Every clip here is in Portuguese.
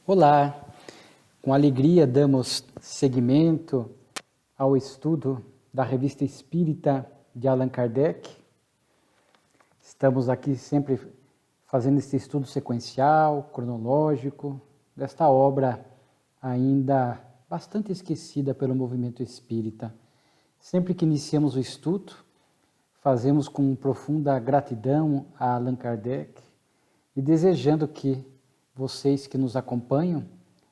Olá, com alegria damos seguimento ao estudo da Revista Espírita de Allan Kardec. Estamos aqui sempre fazendo esse estudo sequencial, cronológico, desta obra ainda bastante esquecida pelo movimento espírita. Sempre que iniciamos o estudo, fazemos com profunda gratidão a Allan Kardec e desejando que vocês que nos acompanham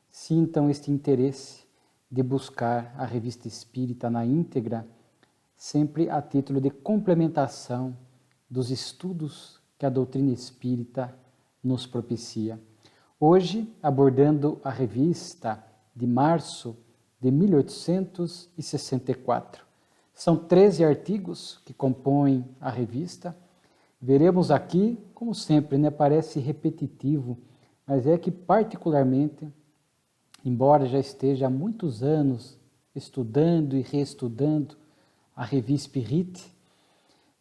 sintam este interesse de buscar a Revista Espírita na íntegra, sempre a título de complementação dos estudos que a doutrina espírita nos propicia. Hoje, abordando a revista de março de 1864. São 13 artigos que compõem a revista. Veremos aqui, como sempre, parece repetitivo, mas é que particularmente, embora já esteja há muitos anos estudando e reestudando a Revue Spirite,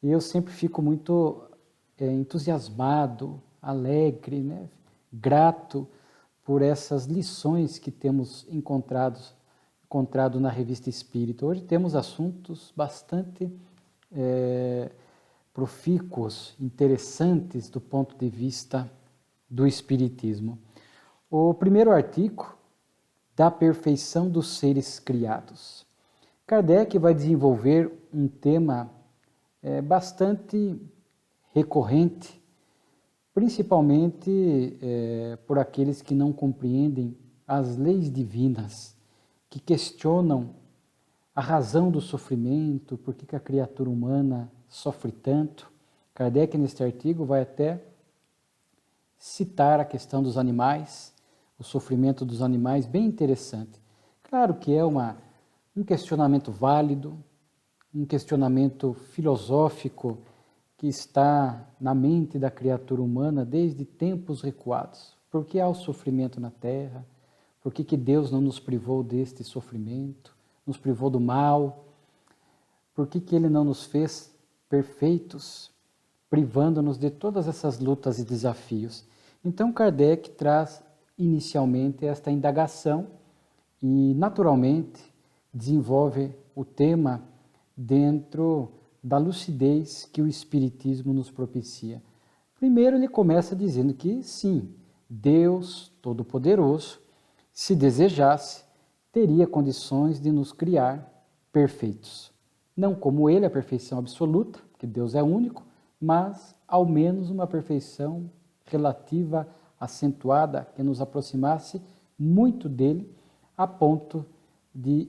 eu sempre fico muito entusiasmado, alegre, grato por essas lições que temos encontrado na Revista Espírita. Hoje temos assuntos bastante profícuos, interessantes do ponto de vista do Espiritismo. O primeiro artigo, da perfeição dos seres criados. Kardec vai desenvolver um tema bastante recorrente, principalmente por aqueles que não compreendem as leis divinas, que questionam a razão do sofrimento, por que a criatura humana sofre tanto. Kardec, neste artigo, vai até citar a questão dos animais, o sofrimento dos animais, bem interessante. Claro que é um questionamento válido, um questionamento filosófico que está na mente da criatura humana desde tempos recuados. Por que há o sofrimento na Terra? Por que Deus não nos privou deste sofrimento? Nos privou do mal? Por que Ele não nos fez perfeitos, privando-nos de todas essas lutas e desafios? Então, Kardec traz inicialmente esta indagação e, naturalmente, desenvolve o tema dentro da lucidez que o Espiritismo nos propicia. Primeiro, ele começa dizendo que, sim, Deus Todo-Poderoso, se desejasse, teria condições de nos criar perfeitos. Não como Ele, a perfeição absoluta, que Deus é único, mas ao menos uma perfeição relativa, acentuada, que nos aproximasse muito dele, a ponto de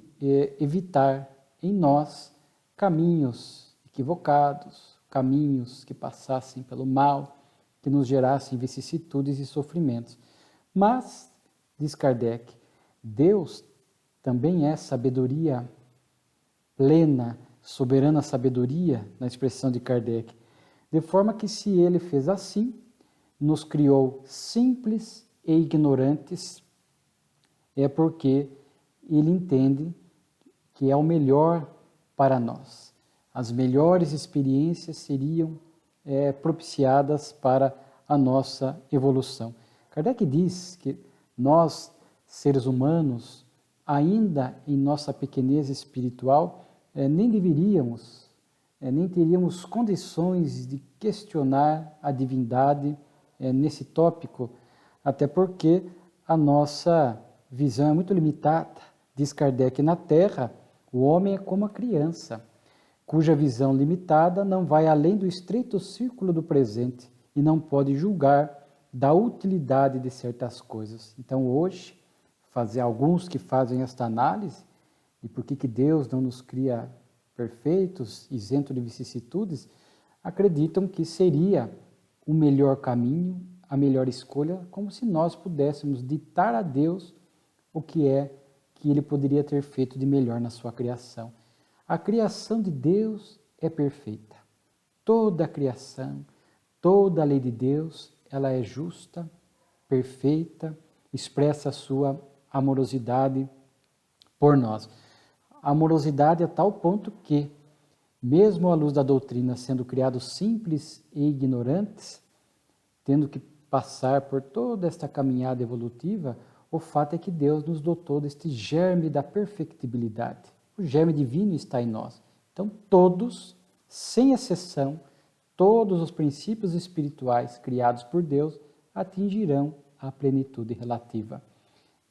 evitar em nós caminhos equivocados, caminhos que passassem pelo mal, que nos gerassem vicissitudes e sofrimentos. Mas, diz Kardec, Deus também é sabedoria plena, soberana sabedoria, na expressão de Kardec, de forma que se Ele fez assim, nos criou simples e ignorantes, é porque Ele entende que é o melhor para nós. As melhores experiências seriam propiciadas para a nossa evolução. Kardec diz que nós, seres humanos, ainda em nossa pequenez espiritual, nem deveríamos, nem teríamos condições de questionar a divindade nesse tópico, até porque a nossa visão é muito limitada. Diz Kardec, na Terra, o homem é como a criança, cuja visão limitada não vai além do estreito círculo do presente e não pode julgar da utilidade de certas coisas. Então, hoje, alguns que fazem esta análise de por que Deus não nos cria perfeitos, isento de vicissitudes, acreditam que seria o melhor caminho, a melhor escolha, como se nós pudéssemos ditar a Deus o que Ele poderia ter feito de melhor na sua criação. A criação de Deus é perfeita. Toda a criação, toda a lei de Deus, ela é justa, perfeita, expressa a sua amorosidade por nós. A amorosidade a tal ponto que, mesmo à luz da doutrina sendo criados simples e ignorantes, tendo que passar por toda esta caminhada evolutiva, O fato é que Deus nos dotou deste germe da perfectibilidade. O germe divino está em nós. Então, todos, sem exceção, todos os princípios espirituais criados por Deus atingirão a plenitude relativa.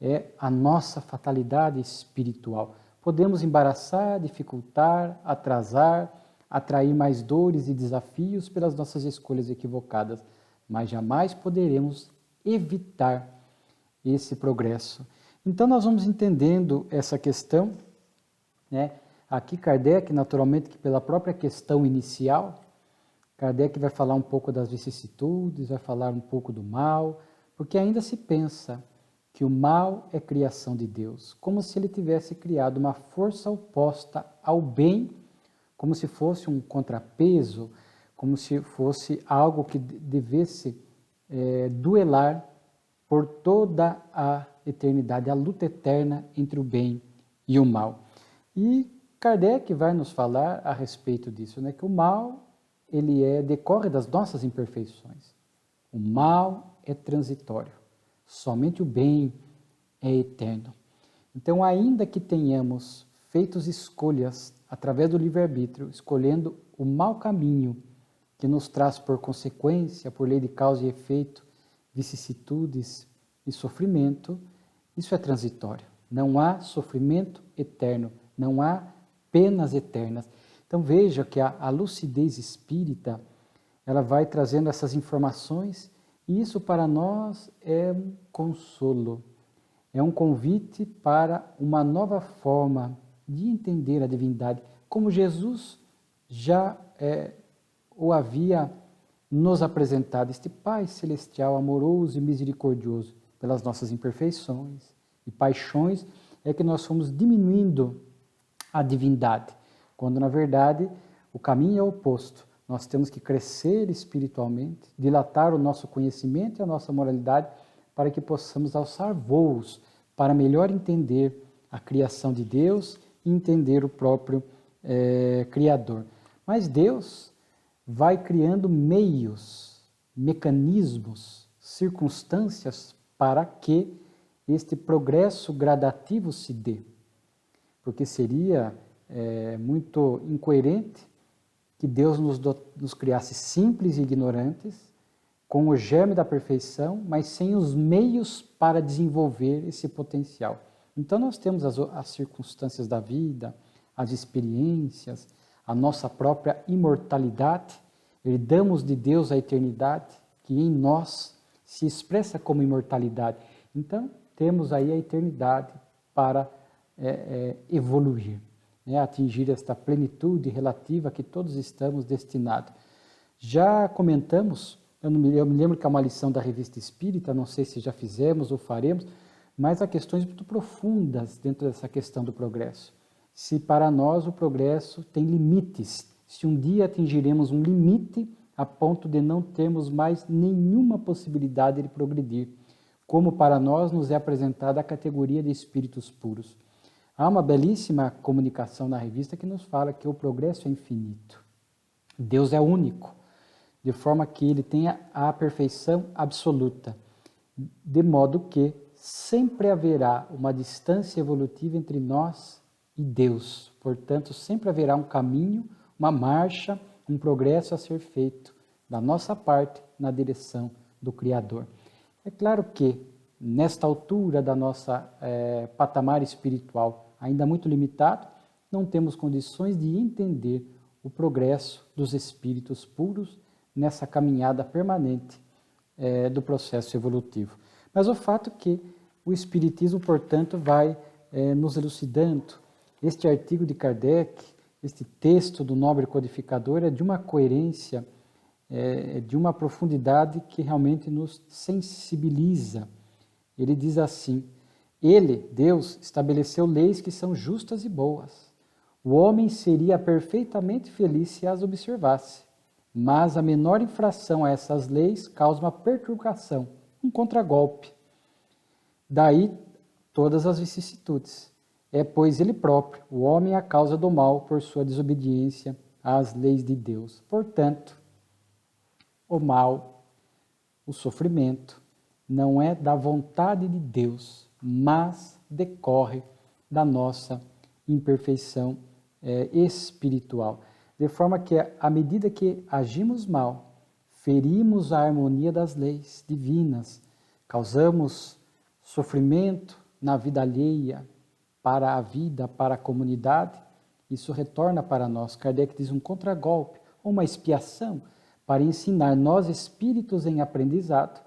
É a nossa fatalidade espiritual. Podemos embaraçar, dificultar, atrasar, atrair mais dores e desafios pelas nossas escolhas equivocadas, mas jamais poderemos evitar esse progresso. Então nós vamos entendendo essa questão, né? Aqui Kardec, naturalmente, que pela própria questão inicial, Kardec vai falar um pouco das vicissitudes, vai falar um pouco do mal, porque ainda se pensa que o mal é criação de Deus, como se ele tivesse criado uma força oposta ao bem, como se fosse um contrapeso, como se fosse algo que devesse duelar por toda a eternidade, a luta eterna entre o bem e o mal. E Kardec vai nos falar a respeito disso, né? Que o mal ele decorre das nossas imperfeições. O mal é transitório, somente o bem é eterno. Então, ainda que tenhamos feito escolhas através do livre-arbítrio, escolhendo o mau caminho que nos traz por consequência, por lei de causa e efeito, vicissitudes e sofrimento, isso é transitório. Não há sofrimento eterno, não há penas eternas. Então veja que a lucidez espírita, ela vai trazendo essas informações e isso para nós é um consolo, é um convite para uma nova forma de entender a divindade, como Jesus já o havia nos apresentado, este Pai Celestial, amoroso e misericordioso pelas nossas imperfeições e paixões, é que nós fomos diminuindo a divindade, quando na verdade o caminho é oposto. Nós temos que crescer espiritualmente, dilatar o nosso conhecimento e a nossa moralidade para que possamos alçar voos para melhor entender a criação de Deus e entender o próprio Criador. Mas Deus vai criando meios, mecanismos, circunstâncias para que este progresso gradativo se dê. Porque seria muito incoerente que Deus nos criasse simples e ignorantes, com o germe da perfeição, mas sem os meios para desenvolver esse potencial. Então nós temos as circunstâncias da vida, as experiências, a nossa própria imortalidade, herdamos de Deus a eternidade, que em nós se expressa como imortalidade. Então, temos aí a eternidade para evoluir, né? Atingir esta plenitude relativa que todos estamos destinados. Já comentamos, eu me lembro que é uma lição da Revista Espírita, não sei se já fizemos ou faremos, mas há questões muito profundas dentro dessa questão do progresso. Se para nós o progresso tem limites, se um dia atingiremos um limite a ponto de não termos mais nenhuma possibilidade de progredir, como para nós nos é apresentada a categoria de espíritos puros. Há uma belíssima comunicação na revista que nos fala que o progresso é infinito. Deus é único, de forma que ele tenha a perfeição absoluta, de modo que sempre haverá uma distância evolutiva entre nós e Deus. Portanto, sempre haverá um caminho, uma marcha, um progresso a ser feito da nossa parte na direção do Criador. É claro que, nesta altura da nossa patamar espiritual, ainda muito limitado, não temos condições de entender o progresso dos espíritos puros nessa caminhada permanente do processo evolutivo. Mas o fato é que o Espiritismo, portanto, vai nos elucidando. Este artigo de Kardec, este texto do nobre codificador, é de uma coerência, de uma profundidade que realmente nos sensibiliza. Ele diz assim: Ele, Deus, estabeleceu leis que são justas e boas. O homem seria perfeitamente feliz se as observasse, mas a menor infração a essas leis causa uma perturbação, um contragolpe. Daí todas as vicissitudes. É, pois, ele próprio, o homem, a causa do mal por sua desobediência às leis de Deus. Portanto, o mal, o sofrimento, não é da vontade de Deus, mas decorre da nossa imperfeição espiritual. De forma que, à medida que agimos mal, ferimos a harmonia das leis divinas, causamos sofrimento na vida alheia, para a vida, para a comunidade, isso retorna para nós. Kardec diz um contragolpe, uma expiação, para ensinar nós espíritos em aprendizado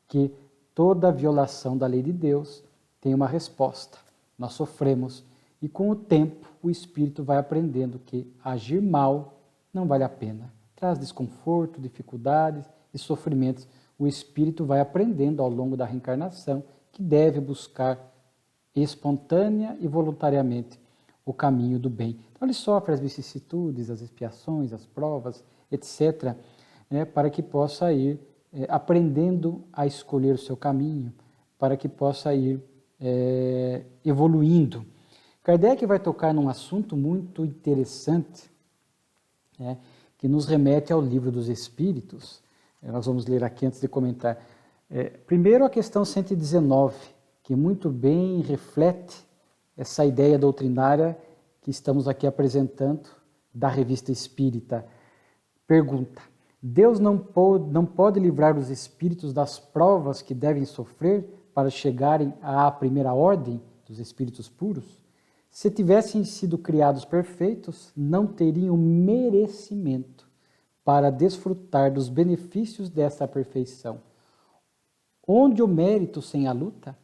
que toda violação da lei de Deus tem uma resposta. Nós sofremos e com o tempo o espírito vai aprendendo que agir mal não vale a pena. Traz desconforto, dificuldades e sofrimentos. O espírito vai aprendendo ao longo da reencarnação que deve buscar espontânea e voluntariamente o caminho do bem. Então ele sofre as vicissitudes, as expiações, as provas, etc., para que possa ir aprendendo a escolher o seu caminho, para que possa ir evoluindo. Kardec vai tocar num assunto muito interessante, que nos remete ao Livro dos Espíritos. Nós vamos ler aqui antes de comentar. Primeiro a questão 119, que muito bem reflete essa ideia doutrinária que estamos aqui apresentando da Revista Espírita. Pergunta: Deus não pode livrar os espíritos das provas que devem sofrer para chegarem à primeira ordem dos espíritos puros? Se tivessem sido criados perfeitos, não teriam merecimento para desfrutar dos benefícios dessa perfeição. Onde o mérito sem a luta?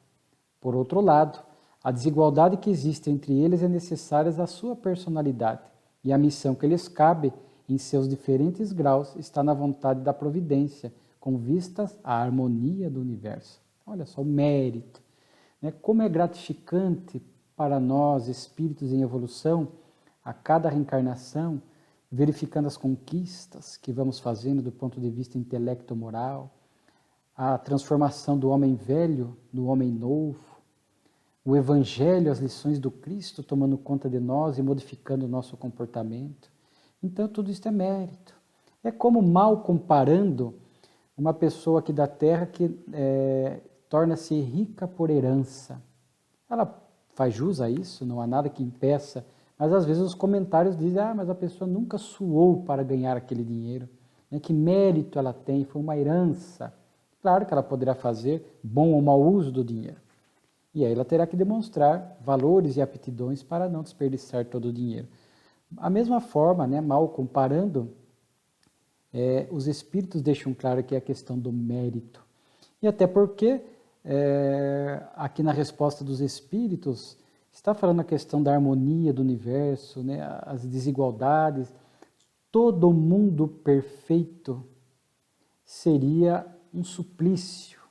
Por outro lado, a desigualdade que existe entre eles é necessária à sua personalidade, e a missão que lhes cabe em seus diferentes graus está na vontade da providência, com vistas à harmonia do universo. Olha só o mérito, como é gratificante para nós, espíritos em evolução, a cada reencarnação, verificando as conquistas que vamos fazendo do ponto de vista intelecto-moral, a transformação do homem velho no homem novo, o Evangelho, as lições do Cristo tomando conta de nós e modificando o nosso comportamento. Então, tudo isso é mérito. É como, mal comparando, uma pessoa aqui da Terra que torna-se rica por herança. Ela faz jus a isso, não há nada que impeça, mas às vezes os comentários dizem, mas a pessoa nunca suou para ganhar aquele dinheiro. Que mérito ela tem, foi uma herança. Claro que ela poderá fazer bom ou mau uso do dinheiro. E aí ela terá que demonstrar valores e aptidões para não desperdiçar todo o dinheiro. A mesma forma, mal comparando, os espíritos deixam claro que é a questão do mérito. E até porque, aqui na resposta dos espíritos, está falando a questão da harmonia do universo, as desigualdades. Todo mundo perfeito seria um suplício,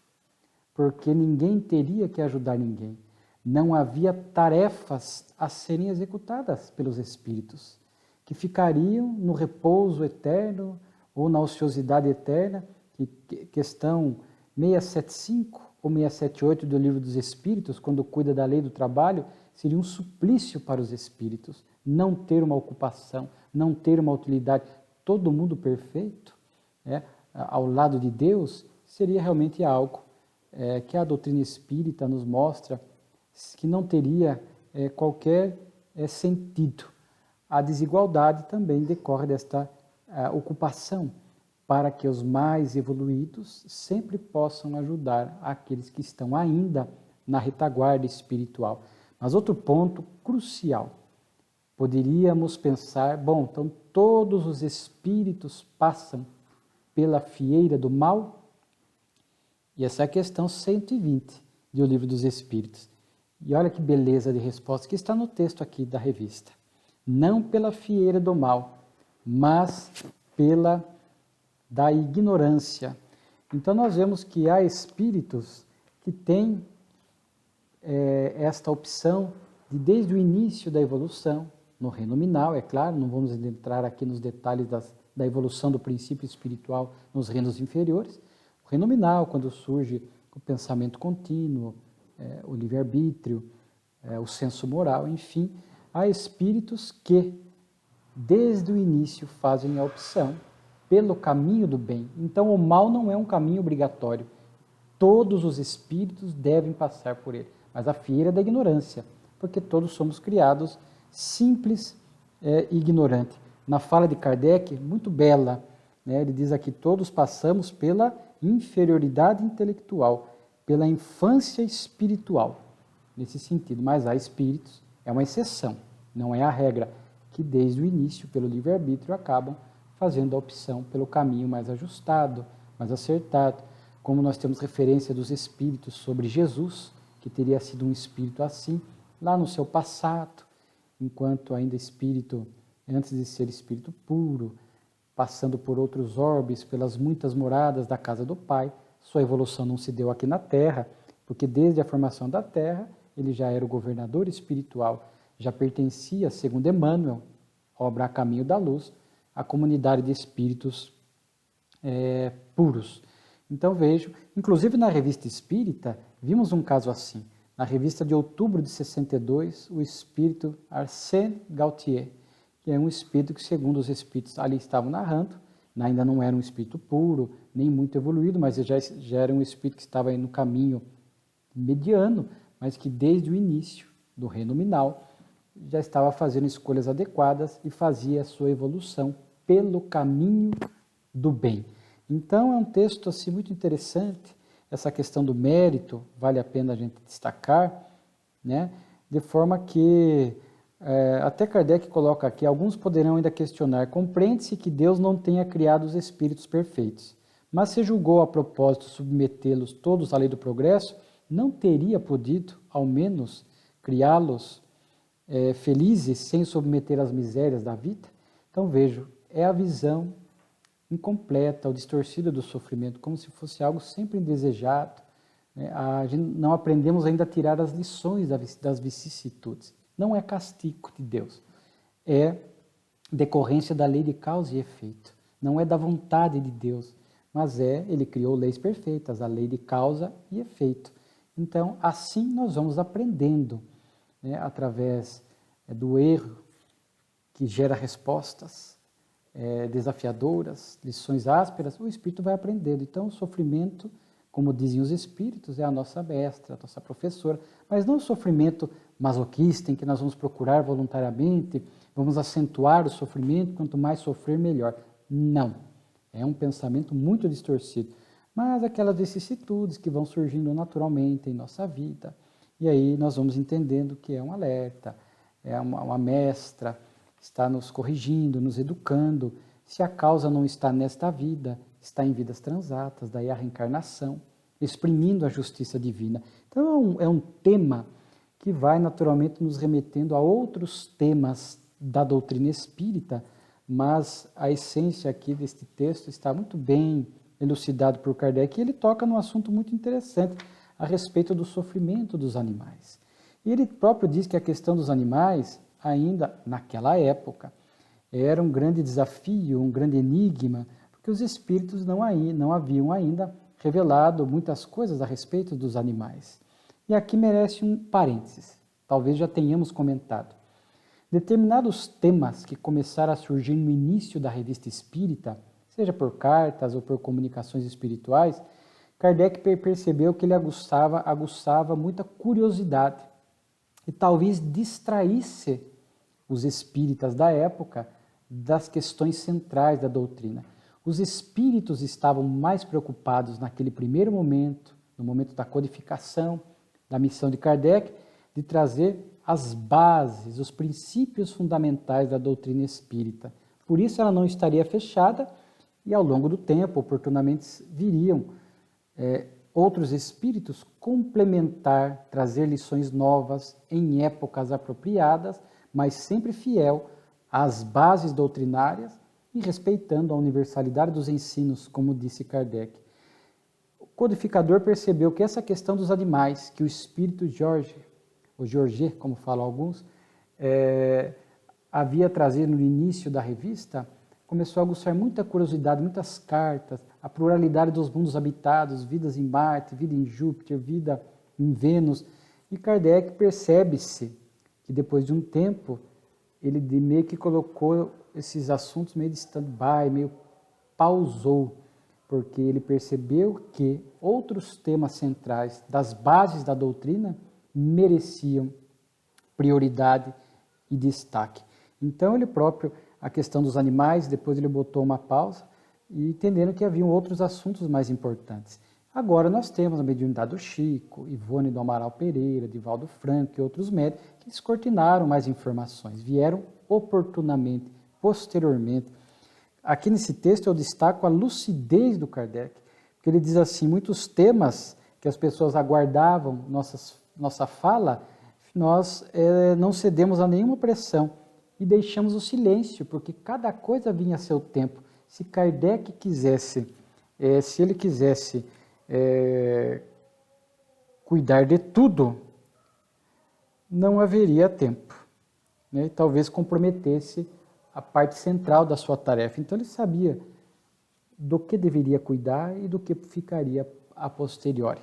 porque ninguém teria que ajudar ninguém. Não havia tarefas a serem executadas pelos espíritos, que ficariam no repouso eterno ou na ociosidade eterna, questão 675 ou 678 do Livro dos Espíritos, quando cuida da lei do trabalho, seria um suplício para os espíritos, não ter uma ocupação, não ter uma utilidade. Todo mundo perfeito, ao lado de Deus, seria realmente algo que a doutrina espírita nos mostra que não teria qualquer sentido. A desigualdade também decorre desta ocupação, para que os mais evoluídos sempre possam ajudar aqueles que estão ainda na retaguarda espiritual. Mas outro ponto crucial, poderíamos pensar, então todos os espíritos passam pela fieira do mal? E essa é a questão 120 do Livro dos Espíritos. E olha que beleza de resposta que está no texto aqui da revista. Não pela fieira do mal, mas pela da ignorância. Então nós vemos que há espíritos que têm esta opção de, desde o início da evolução, no reino nominal, é claro, não vamos entrar aqui nos detalhes da evolução do princípio espiritual nos reinos inferiores. O reino nominal, quando surge o pensamento contínuo, o livre-arbítrio, o senso moral, enfim, há espíritos que, desde o início, fazem a opção pelo caminho do bem. Então, o mal não é um caminho obrigatório. Todos os espíritos devem passar por ele. mas a fieira é da ignorância, porque todos somos criados simples e ignorantes. Na fala de Kardec, muito bela, né? Ele diz aqui, todos passamos pela inferioridade intelectual, pela infância espiritual, nesse sentido, mas há espíritos, é uma exceção, não é a regra, que desde o início, pelo livre-arbítrio, acabam fazendo a opção pelo caminho mais ajustado, mais acertado, como nós temos referência dos espíritos sobre Jesus, que teria sido um espírito assim, lá no seu passado, enquanto ainda espírito, antes de ser espírito puro, passando por outros orbes, pelas muitas moradas da casa do Pai, sua evolução não se deu aqui na Terra, porque desde a formação da Terra, ele já era o governador espiritual, já pertencia, segundo Emmanuel, obra A Caminho da Luz, à comunidade de espíritos puros. Então vejo, inclusive na revista Espírita, vimos um caso assim. Na revista de outubro de 62, o espírito Arsène Gautier, que é um espírito que, segundo os espíritos ali estavam narrando, ainda não era um espírito puro, nem muito evoluído, mas já era um espírito que estava aí no caminho mediano, mas que desde o início do reino nominal já estava fazendo escolhas adequadas e fazia a sua evolução pelo caminho do bem. Então é um texto assim muito interessante, essa questão do mérito, vale a pena a gente destacar, né? De forma que até Kardec coloca aqui, alguns poderão ainda questionar, compreende-se que Deus não tenha criado os espíritos perfeitos, mas se julgou a propósito submetê-los todos à lei do progresso, não teria podido, ao menos, criá-los felizes sem submeter às misérias da vida? Então vejo, é a visão incompleta ou distorcida do sofrimento, como se fosse algo sempre indesejado. A gente não aprendemos ainda a tirar as lições das vicissitudes. Não é castigo de Deus, é decorrência da lei de causa e efeito. Não é da vontade de Deus, mas ele criou leis perfeitas, a lei de causa e efeito. Então, assim nós vamos aprendendo, né, através do erro que gera respostas desafiadoras, lições ásperas, o espírito vai aprendendo. Então, o sofrimento, como dizem os espíritos, é a nossa mestra, a nossa professora, mas não o sofrimento masoquista, em que nós vamos procurar voluntariamente, vamos acentuar o sofrimento, quanto mais sofrer, melhor. Não, é um pensamento muito distorcido, mas aquelas vicissitudes que vão surgindo naturalmente em nossa vida, e aí nós vamos entendendo que é um alerta, é uma mestra, está nos corrigindo, nos educando. Se a causa não está nesta vida, está em vidas transatas, daí a reencarnação, exprimindo a justiça divina. Então é um tema que vai naturalmente nos remetendo a outros temas da doutrina espírita, mas a essência aqui deste texto está muito bem elucidado por Kardec, e ele toca num assunto muito interessante a respeito do sofrimento dos animais. E ele próprio diz que a questão dos animais, ainda naquela época, era um grande desafio, um grande enigma, porque os espíritos não haviam ainda revelado muitas coisas a respeito dos animais. E aqui merece um parênteses, talvez já tenhamos comentado. Determinados temas que começaram a surgir no início da revista espírita, seja por cartas ou por comunicações espirituais, Kardec percebeu que ele aguçava muita curiosidade e talvez distraísse os espíritas da época das questões centrais da doutrina. Os espíritos estavam mais preocupados naquele primeiro momento, no momento da codificação, da missão de Kardec, de trazer as bases, os princípios fundamentais da doutrina espírita. Por isso ela não estaria fechada e ao longo do tempo, oportunamente, viriam outros espíritos complementar, trazer lições novas em épocas apropriadas, mas sempre fiel às bases doutrinárias e respeitando a universalidade dos ensinos, como disse Kardec. O codificador percebeu que essa questão dos animais, que o espírito Jorge, ou Georget, como falam alguns, havia trazido no início da revista, começou a aguçar muita curiosidade, muitas cartas, a pluralidade dos mundos habitados, vidas em Marte, vida em Júpiter, vida em Vênus. E Kardec percebe-se que depois de um tempo, ele meio que colocou esses assuntos meio de stand-by, meio pausou, porque ele percebeu que outros temas centrais das bases da doutrina mereciam prioridade e destaque. Então ele próprio, a questão dos animais, depois ele botou uma pausa e entendendo que haviam outros assuntos mais importantes. Agora nós temos a mediunidade do Chico, Ivone do Amaral Pereira, Divaldo Franco e outros médicos que descortinaram mais informações, vieram oportunamente, posteriormente. Aqui nesse texto eu destaco a lucidez do Kardec, porque ele diz assim, muitos temas que as pessoas aguardavam nossa fala, nós não cedemos a nenhuma pressão e deixamos o silêncio, porque cada coisa vinha a seu tempo. Se Kardec quisesse, se ele quisesse cuidar de tudo, não haveria tempo, né? E talvez comprometesse a parte central da sua tarefa. Então ele sabia do que deveria cuidar e do que ficaria a posteriori.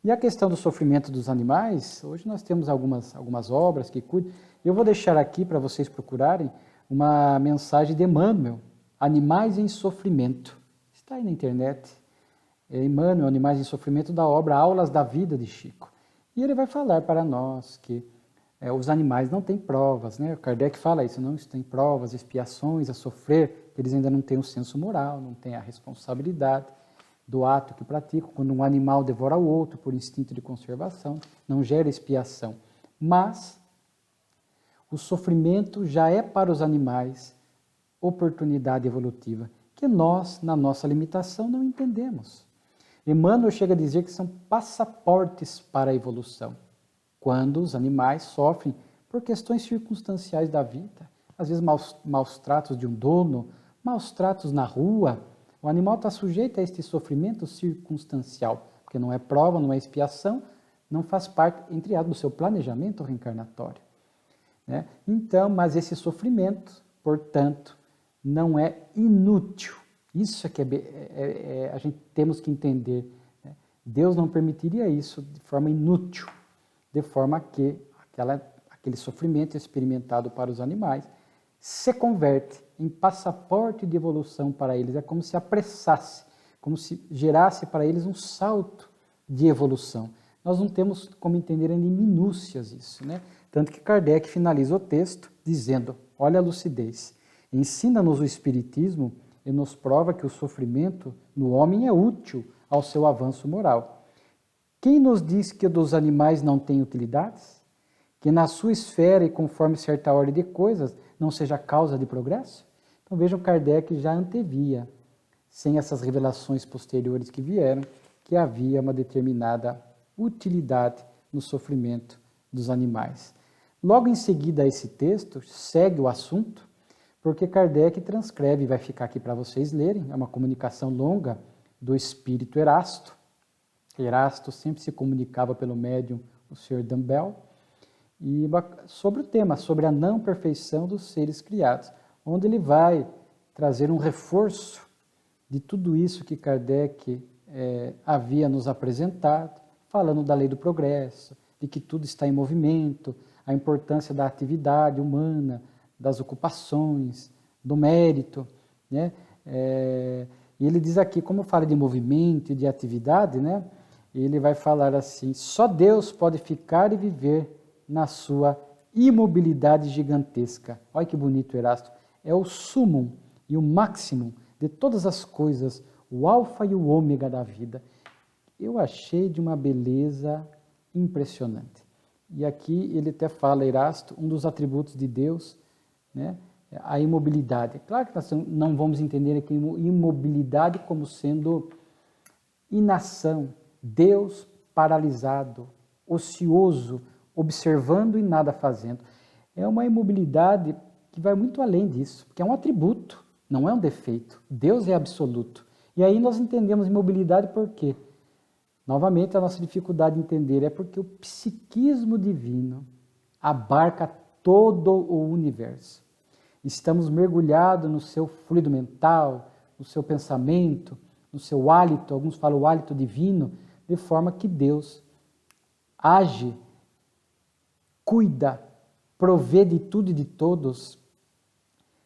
E a questão do sofrimento dos animais, hoje nós temos algumas obras que cuidam. Eu vou deixar aqui para vocês procurarem uma mensagem de Emmanuel, Animais em Sofrimento. Está aí na internet. Emmanuel, Animais em Sofrimento, da obra Aulas da Vida de Chico. E ele vai falar para nós que os animais não têm provas, né? O Kardec fala isso, não tem provas, expiações a sofrer, eles ainda não têm o senso moral, não têm a responsabilidade do ato que praticam. Quando um animal devora o outro por instinto de conservação, não gera expiação. Mas o sofrimento já é para os animais oportunidade evolutiva, que nós, na nossa limitação, não entendemos. Emmanuel chega a dizer que são passaportes para a evolução, quando os animais sofrem por questões circunstanciais da vida, às vezes maus tratos de um dono, maus tratos na rua. O animal está sujeito a este sofrimento circunstancial, porque não é prova, não é expiação, não faz parte, entre aspas, do seu planejamento reencarnatório, né? Então, mas esse sofrimento, portanto, não é inútil. Isso é que a gente temos que entender, né? Deus não permitiria isso de forma inútil, de forma que aquele sofrimento experimentado para os animais se converte em passaporte de evolução para eles. É como se apressasse, como se gerasse para eles um salto de evolução. Nós não temos como entender em minúcias isso, né? Tanto que Kardec finaliza o texto dizendo, olha a lucidez, ensina-nos o Espiritismo e nos prova que o sofrimento no homem é útil ao seu avanço moral. Quem nos diz que o dos animais não tem utilidades? Que na sua esfera e conforme certa ordem de coisas não seja causa de progresso? Então vejam, Kardec já antevia, sem essas revelações posteriores que vieram, que havia uma determinada utilidade no sofrimento dos animais. Logo em seguida a esse texto, segue o assunto, porque Kardec transcreve, vai ficar aqui para vocês lerem, é uma comunicação longa do espírito Erasto. Erasto sempre se comunicava pelo médium, o Sr. Dumbell, e sobre o tema, sobre a não perfeição dos seres criados, onde ele vai trazer um reforço de tudo isso que Kardec havia nos apresentado, falando da lei do progresso, de que tudo está em movimento, a importância da atividade humana, das ocupações, do mérito, né? E ele diz aqui, como fala de movimento e de atividade, né? Ele vai falar assim, só Deus pode ficar e viver na sua imobilidade gigantesca. Olha que bonito, Erasto. É o sumum e o máximo de todas as coisas, o alfa e o ômega da vida. Eu achei de uma beleza impressionante. E aqui ele até fala, Erasto, um dos atributos de Deus, né, a imobilidade. Claro que nós não vamos entender aqui imobilidade como sendo inação, Deus paralisado, ocioso, observando e nada fazendo. É uma imobilidade que vai muito além disso, porque é um atributo, não é um defeito. Deus é absoluto. E aí nós entendemos imobilidade por quê? Novamente, a nossa dificuldade de entender é porque o psiquismo divino abarca todo o universo. Estamos mergulhados no seu fluido mental, no seu pensamento, no seu hálito, alguns falam o hálito divino, de forma que Deus age, cuida, provê de tudo e de todos,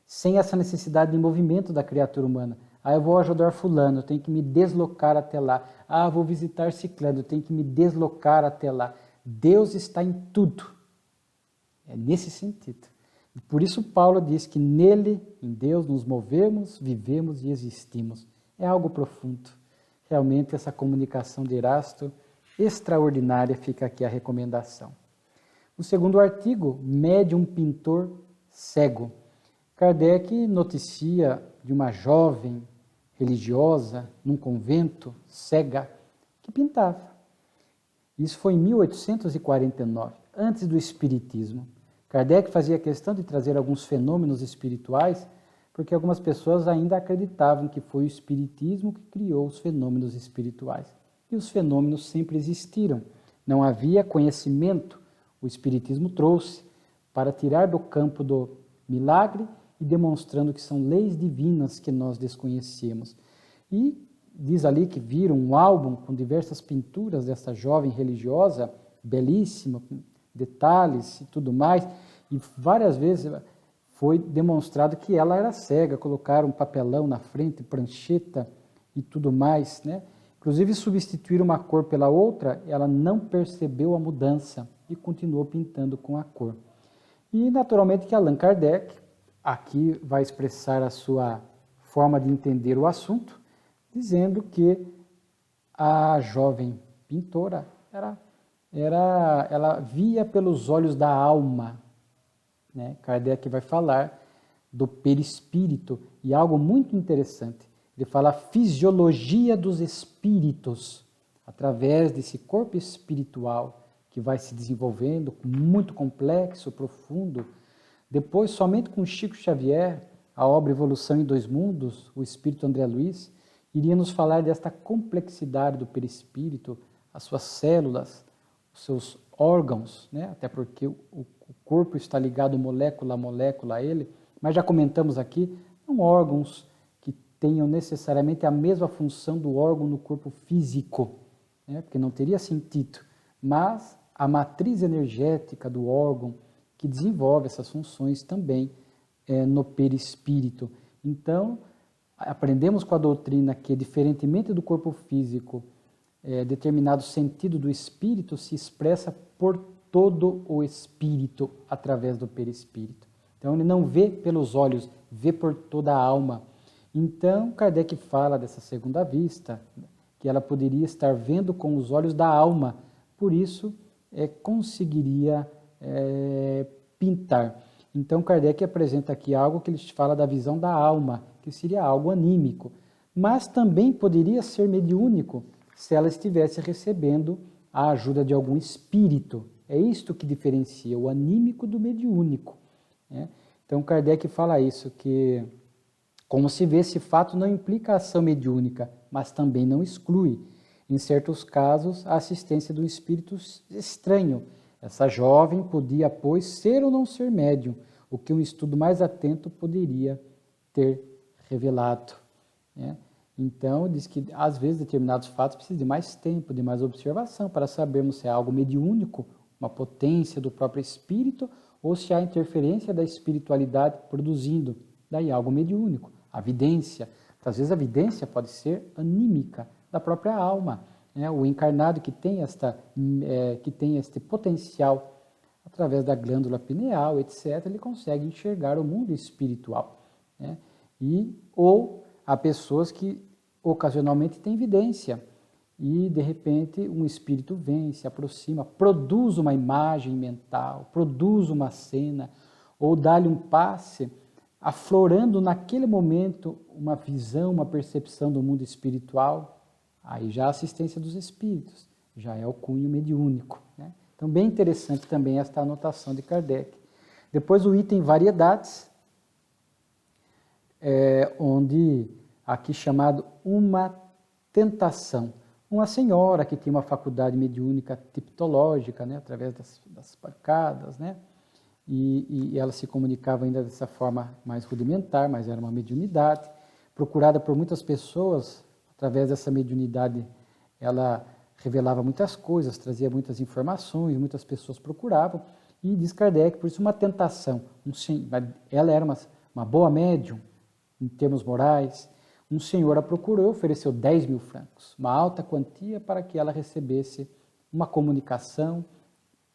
sem essa necessidade de movimento da criatura humana. Ah, eu vou ajudar fulano, eu tenho que me deslocar até lá. Ah, vou visitar ciclano, eu tenho que me deslocar até lá. Deus está em tudo. É nesse sentido. E por isso Paulo diz que nele, em Deus, nos movemos, vivemos e existimos. É algo profundo. Realmente essa comunicação de Erasto, extraordinária, fica aqui a recomendação. O segundo artigo, médium pintor cego. Kardec noticia de uma jovem religiosa num convento, cega, que pintava. Isso foi em 1849, antes do Espiritismo. Kardec fazia questão de trazer alguns fenômenos espirituais, porque algumas pessoas ainda acreditavam que foi o Espiritismo que criou os fenômenos espirituais. E os fenômenos sempre existiram. Não havia conhecimento, o Espiritismo trouxe, para tirar do campo do milagre e demonstrando que são leis divinas que nós desconhecemos. E diz ali que viram um álbum com diversas pinturas dessa jovem religiosa, belíssima, com detalhes e tudo mais, e várias vezes foi demonstrado que ela era cega, colocaram um papelão na frente, prancheta e tudo mais, né? Inclusive substituir uma cor pela outra, ela não percebeu a mudança e continuou pintando com a cor. E naturalmente que Allan Kardec aqui vai expressar a sua forma de entender o assunto, dizendo que a jovem pintora ela via pelos olhos da alma, né? Kardec vai falar do perispírito, e algo muito interessante, ele fala a fisiologia dos espíritos, através desse corpo espiritual que vai se desenvolvendo, muito complexo, profundo. Depois, somente com Chico Xavier, a obra Evolução em Dois Mundos, o espírito André Luiz, iria nos falar desta complexidade do perispírito, as suas células, os seus órgãos, né? Até porque o corpo está ligado molécula a molécula a ele, mas já comentamos aqui, não órgãos que tenham necessariamente a mesma função do órgão no corpo físico, né? Porque não teria sentido, mas a matriz energética do órgão que desenvolve essas funções também no perispírito. Então, aprendemos com a doutrina que, diferentemente do corpo físico, determinado sentido do espírito se expressa por todo o espírito através do perispírito. Então, ele não vê pelos olhos, vê por toda a alma. Então, Kardec fala dessa segunda vista, que ela poderia estar vendo com os olhos da alma, por isso conseguiria pintar. Então, Kardec apresenta aqui algo que ele fala da visão da alma, que seria algo anímico, mas também poderia ser mediúnico se ela estivesse recebendo a ajuda de algum espírito. É isto que diferencia o anímico do mediúnico, né? Então, Kardec fala isso, que como se vê, esse fato não implica ação mediúnica, mas também não exclui, em certos casos, a assistência do espírito estranho. Essa jovem podia, pois, ser ou não ser médium, o que um estudo mais atento poderia ter revelado, né? Então, diz que, às vezes, determinados fatos precisam de mais tempo, de mais observação, para sabermos se é algo mediúnico, uma potência do próprio espírito, ou se há interferência da espiritualidade produzindo, daí algo mediúnico. A vidência, às vezes a vidência pode ser anímica, da própria alma, né? O encarnado que tem este potencial, através da glândula pineal, etc., ele consegue enxergar o mundo espiritual, né? Ou há pessoas que ocasionalmente têm vidência e, de repente, um espírito vem, se aproxima, produz uma imagem mental, produz uma cena, ou dá-lhe um passe, aflorando naquele momento uma visão, uma percepção do mundo espiritual. Aí já a assistência dos espíritos, já é o cunho mediúnico, né? Então, bem interessante também esta anotação de Kardec. Depois o item variedades, onde aqui chamado uma tentação. Uma senhora que tinha uma faculdade mediúnica tipológica, né, através das pancadas, né, e ela se comunicava ainda dessa forma mais rudimentar, mas era uma mediunidade, procurada por muitas pessoas. Através dessa mediunidade, ela revelava muitas coisas, trazia muitas informações, muitas pessoas procuravam, e diz Kardec, por isso uma tentação. Ela era uma boa médium, em termos morais. Um senhor a procurou, ofereceu 10 mil francos, uma alta quantia para que ela recebesse uma comunicação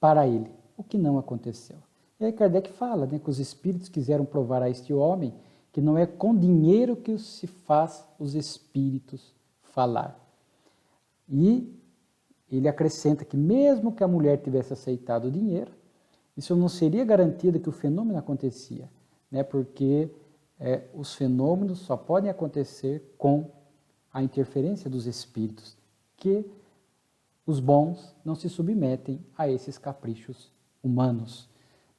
para ele, o que não aconteceu. E aí Kardec fala, né, que os espíritos quiseram provar a este homem que não é com dinheiro que se faz os espíritos falar. E ele acrescenta que mesmo que a mulher tivesse aceitado o dinheiro, isso não seria garantia de que o fenômeno acontecia, né, porque os fenômenos só podem acontecer com a interferência dos espíritos, que os bons não se submetem a esses caprichos humanos.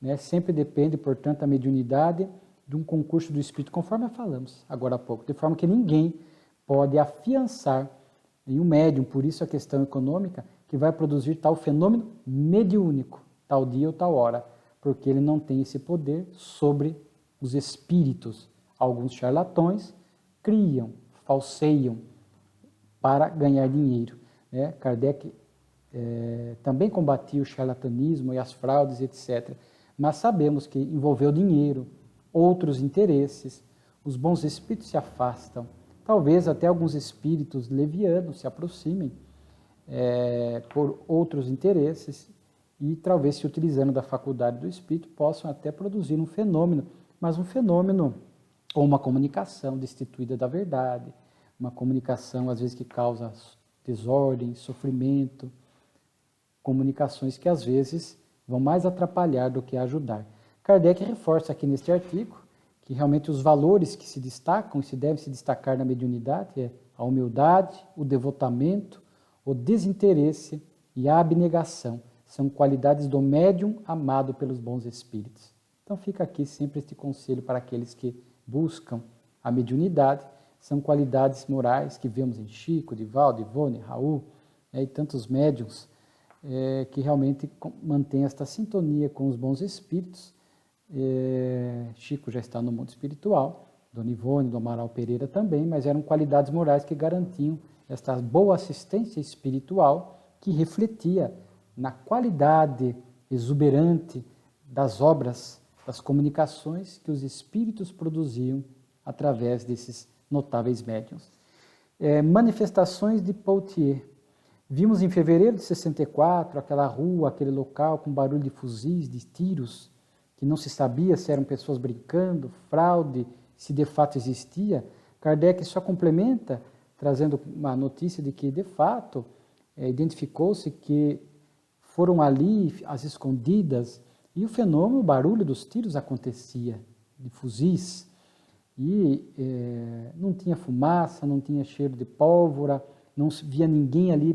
Né? Sempre depende, portanto, a mediunidade de um concurso do espírito, conforme falamos agora há pouco, de forma que ninguém pode afiançar nenhum médium, por isso a questão econômica, que vai produzir tal fenômeno mediúnico, tal dia ou tal hora, porque ele não tem esse poder sobre os espíritos. Alguns charlatões criam, falseiam para ganhar dinheiro. Né? Kardec também combatia o charlatanismo e as fraudes, etc. Mas sabemos que envolveu dinheiro, outros interesses, os bons espíritos se afastam, talvez até alguns espíritos levianos se aproximem por outros interesses e talvez se utilizando da faculdade do espírito possam até produzir um fenômeno, mas um fenômeno ou uma comunicação destituída da verdade, uma comunicação às vezes que causa desordem, sofrimento, comunicações que às vezes vão mais atrapalhar do que ajudar. Kardec reforça aqui neste artigo que realmente os valores que se destacam e se devem se destacar na mediunidade é a humildade, o devotamento, o desinteresse e a abnegação. São qualidades do médium amado pelos bons espíritos. Então fica aqui sempre este conselho para aqueles que buscam a mediunidade. São qualidades morais que vemos em Chico, Divaldo, Ivone, Raul, e tantos médiuns que realmente mantêm esta sintonia com os bons espíritos. Chico já está no mundo espiritual, Dona Ivone, do Amaral Pereira também, mas eram qualidades morais que garantiam esta boa assistência espiritual que refletia na qualidade exuberante das obras, das comunicações que os espíritos produziam através desses notáveis médiuns. Manifestações de Poitiers. Vimos em fevereiro de 64 aquela rua, aquele local com barulho de fuzis, de tiros, que não se sabia se eram pessoas brincando, fraude, se de fato existia. Kardec só complementa, trazendo uma notícia de que, de fato, identificou-se que foram ali, às escondidas, e o fenômeno, o barulho dos tiros acontecia, de fuzis, e não tinha fumaça, não tinha cheiro de pólvora, não via ninguém ali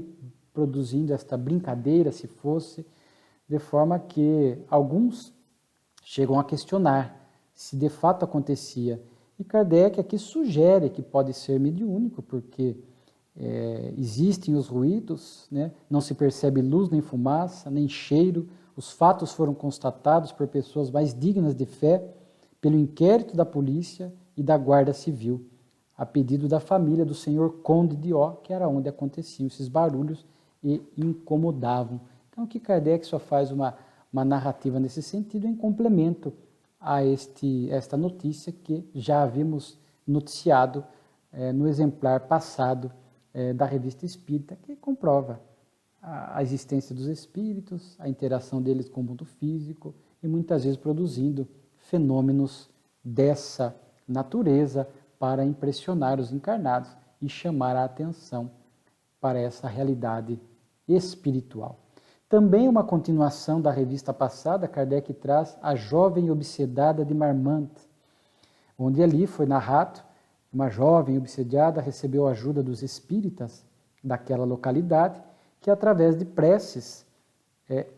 produzindo esta brincadeira, se fosse, de forma que alguns chegam a questionar se de fato acontecia. E Kardec aqui sugere que pode ser mediúnico, porque existem os ruídos, né? Não se percebe luz, nem fumaça, nem cheiro. Os fatos foram constatados por pessoas mais dignas de fé, pelo inquérito da polícia e da Guarda Civil, a pedido da família do senhor Conde de O, que era onde aconteciam esses barulhos e incomodavam. Então, que Kardec só faz uma narrativa nesse sentido em complemento a esta notícia que já havíamos noticiado no exemplar passado da Revista Espírita, que comprova a existência dos espíritos, a interação deles com o mundo físico e muitas vezes produzindo fenômenos dessa natureza para impressionar os encarnados e chamar a atenção para essa realidade espiritual. Também uma continuação da revista passada, Kardec traz A Jovem Obsedada de Marmande, onde ali foi narrado uma jovem obsediada recebeu a ajuda dos espíritas daquela localidade, que através de preces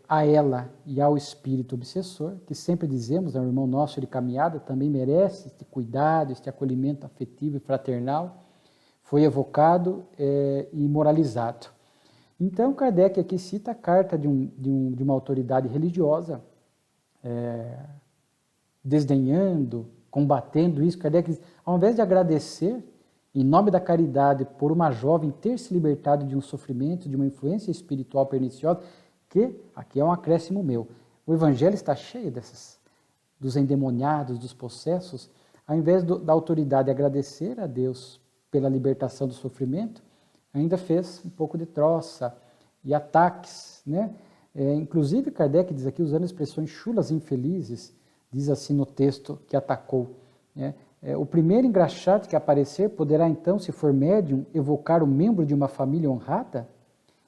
a ela e ao espírito obsessor, que sempre dizemos, é um irmão nosso de caminhada, também merece este cuidado, este acolhimento afetivo e fraternal, foi evocado e moralizado. Então, Kardec aqui cita a carta de uma autoridade religiosa, desdenhando, combatendo isso. Kardec diz, ao invés de agradecer, em nome da caridade, por uma jovem ter se libertado de um sofrimento, de uma influência espiritual perniciosa, que aqui é um acréscimo meu. O Evangelho está cheio dos endemoniados, dos possessos. Ao invés da autoridade agradecer a Deus pela libertação do sofrimento, ainda fez um pouco de troça e ataques, né? Inclusive, Kardec diz aqui, usando expressões chulas e infelizes, diz assim no texto que atacou, né? O primeiro engraxate que aparecer poderá então, se for médium, evocar o membro de uma família honrada?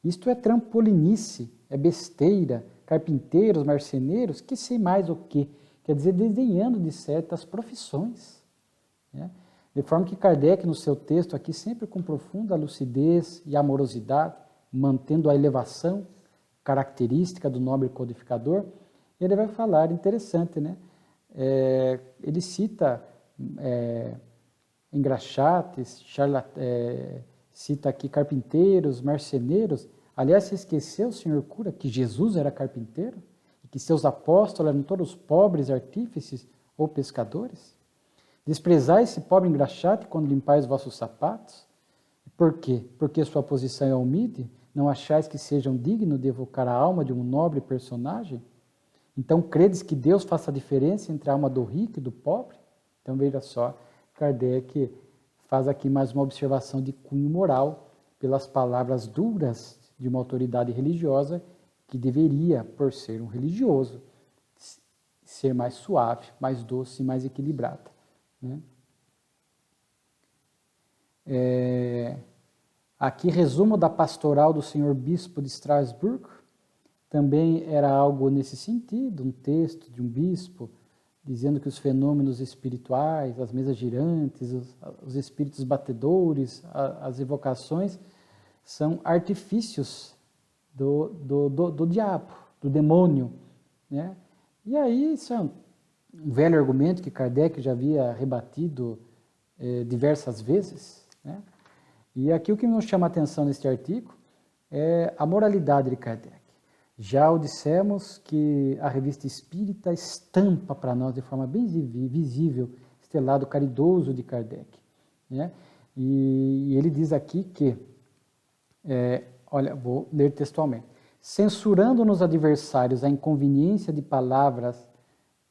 Isto é trampolinice, é besteira, carpinteiros, marceneiros, que sei mais o quê? Quer dizer, desdenhando de certas profissões, né? De forma que Kardec, no seu texto aqui, sempre com profunda lucidez e amorosidade, mantendo a elevação característica do nobre codificador, ele vai falar, interessante, né? Ele cita engraxates, cita aqui carpinteiros, marceneiros. Aliás, se esqueceu, senhor cura, que Jesus era carpinteiro? E que seus apóstolos eram todos pobres artífices ou pescadores? Desprezai esse pobre engraxate quando limpais vossos sapatos? Por quê? Porque sua posição é humilde? Não achais que sejam dignos de evocar a alma de um nobre personagem? Então, credes que Deus faça a diferença entre a alma do rico e do pobre? Então, veja só, Kardec faz aqui mais uma observação de cunho moral pelas palavras duras de uma autoridade religiosa que deveria, por ser um religioso, ser mais suave, mais doce e mais equilibrada, né? Aqui, resumo da pastoral do senhor bispo de Strasbourg, também era algo nesse sentido, um texto de um bispo, dizendo que os fenômenos espirituais, as mesas girantes, os espíritos batedores, as evocações, são artifícios do diabo, do demônio, né? E aí, isso é um velho argumento que Kardec já havia rebatido diversas vezes, né? E aqui o que nos chama a atenção neste artigo é a moralidade de Kardec. Já o dissemos que a revista Espírita estampa para nós de forma bem visível este lado caridoso de Kardec, né? E ele diz aqui que, olha, vou ler textualmente, censurando nos adversários a inconveniência de palavras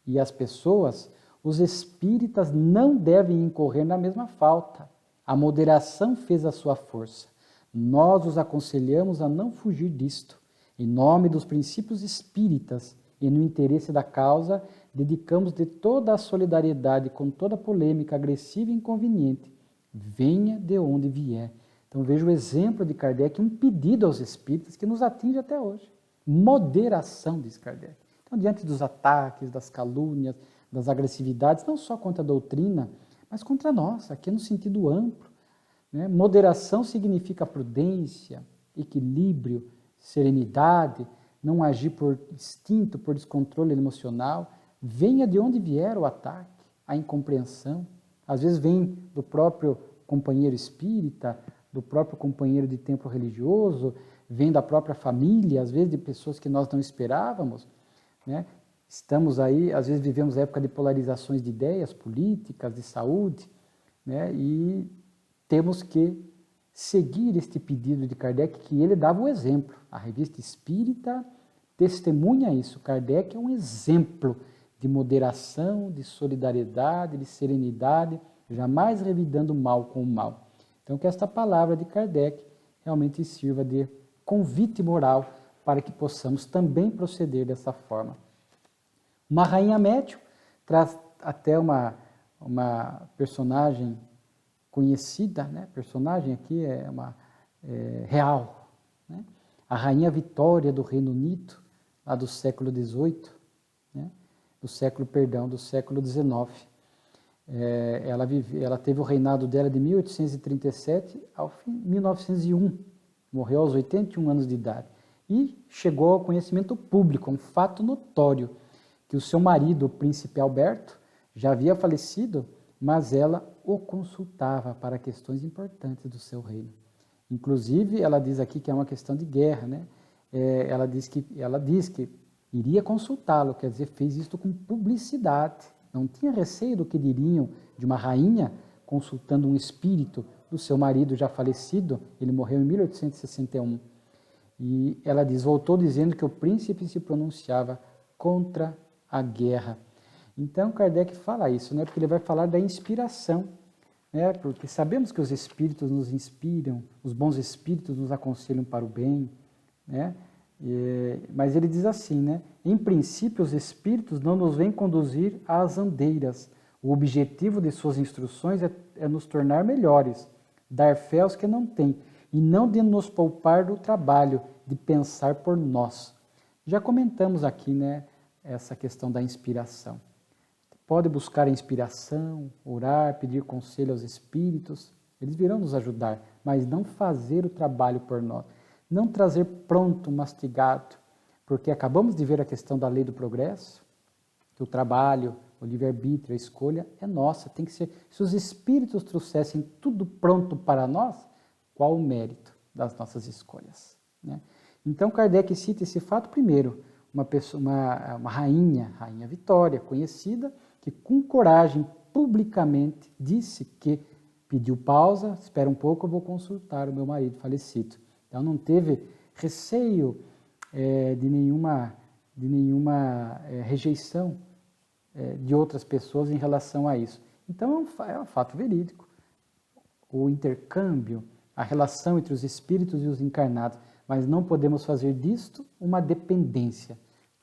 e as pessoas, os espíritas não devem incorrer na mesma falta. A moderação fez a sua força. Nós os aconselhamos a não fugir disto. Em nome dos princípios espíritas e no interesse da causa, dedicamos de toda a solidariedade com toda polêmica agressiva e inconveniente, venha de onde vier. Então veja o exemplo de Kardec, um pedido aos espíritas que nos atinge até hoje. Moderação, diz Kardec. Então, diante dos ataques, das calúnias, das agressividades, não só contra a doutrina, mas contra nós, aqui no sentido amplo, né? Moderação significa prudência, equilíbrio, serenidade, não agir por instinto, por descontrole emocional. Venha de onde vier o ataque, a incompreensão. Às vezes vem do próprio companheiro espírita, do próprio companheiro de templo religioso, vem da própria família, às vezes de pessoas que nós não esperávamos, né? Estamos aí, às vezes vivemos a época de polarizações de ideias políticas, de saúde, né? E temos que seguir este pedido de Kardec, que ele dava o exemplo. A revista Espírita testemunha isso. Kardec é um exemplo de moderação, de solidariedade, de serenidade, jamais revidando o mal com o mal. Então, que esta palavra de Kardec realmente sirva de convite moral para que possamos também proceder dessa forma. Uma rainha médium traz até uma personagem conhecida, né? Personagem aqui é real, né? A rainha Vitória do Reino Unido, lá do século XVIII, né? do século XIX. Ela teve o reinado dela de 1837 ao fim de 1901, morreu aos 81 anos de idade, e chegou ao conhecimento público, um fato notório, que o seu marido, o príncipe Alberto, já havia falecido, mas ela o consultava para questões importantes do seu reino. Inclusive, ela diz aqui que é uma questão de guerra, né? Ela diz que iria consultá-lo, quer dizer, fez isto com publicidade. Não tinha receio do que diriam de uma rainha consultando um espírito do seu marido já falecido. Ele morreu em 1861. E ela diz, voltou dizendo que o príncipe se pronunciava contra a guerra. Então, Kardec fala isso, né? Porque ele vai falar da inspiração, né? Porque sabemos que os espíritos nos inspiram, os bons espíritos nos aconselham para o bem, né? Mas ele diz assim, né? Em princípio, os espíritos não nos vêm conduzir às andeiras. O objetivo de suas instruções é nos tornar melhores, dar fé aos que não têm, e não de nos poupar do trabalho de pensar por nós. Já comentamos aqui, né, essa questão da inspiração. Pode buscar a inspiração, orar, pedir conselho aos espíritos, eles virão nos ajudar, mas não fazer o trabalho por nós. Não trazer pronto, mastigado, porque acabamos de ver a questão da lei do progresso, que o trabalho, o livre-arbítrio, a escolha é nossa, tem que ser. Se os espíritos trouxessem tudo pronto para nós, qual o mérito das nossas escolhas? Né? Então Kardec cita esse fato primeiro, uma rainha Vitória, conhecida, que com coragem, publicamente, disse que pediu pausa, espera um pouco, eu vou consultar o meu marido falecido. Então não teve receio de nenhuma rejeição de outras pessoas em relação a isso. Então é um fato verídico. O intercâmbio, a relação entre os espíritos e os encarnados, mas não podemos fazer disto uma dependência.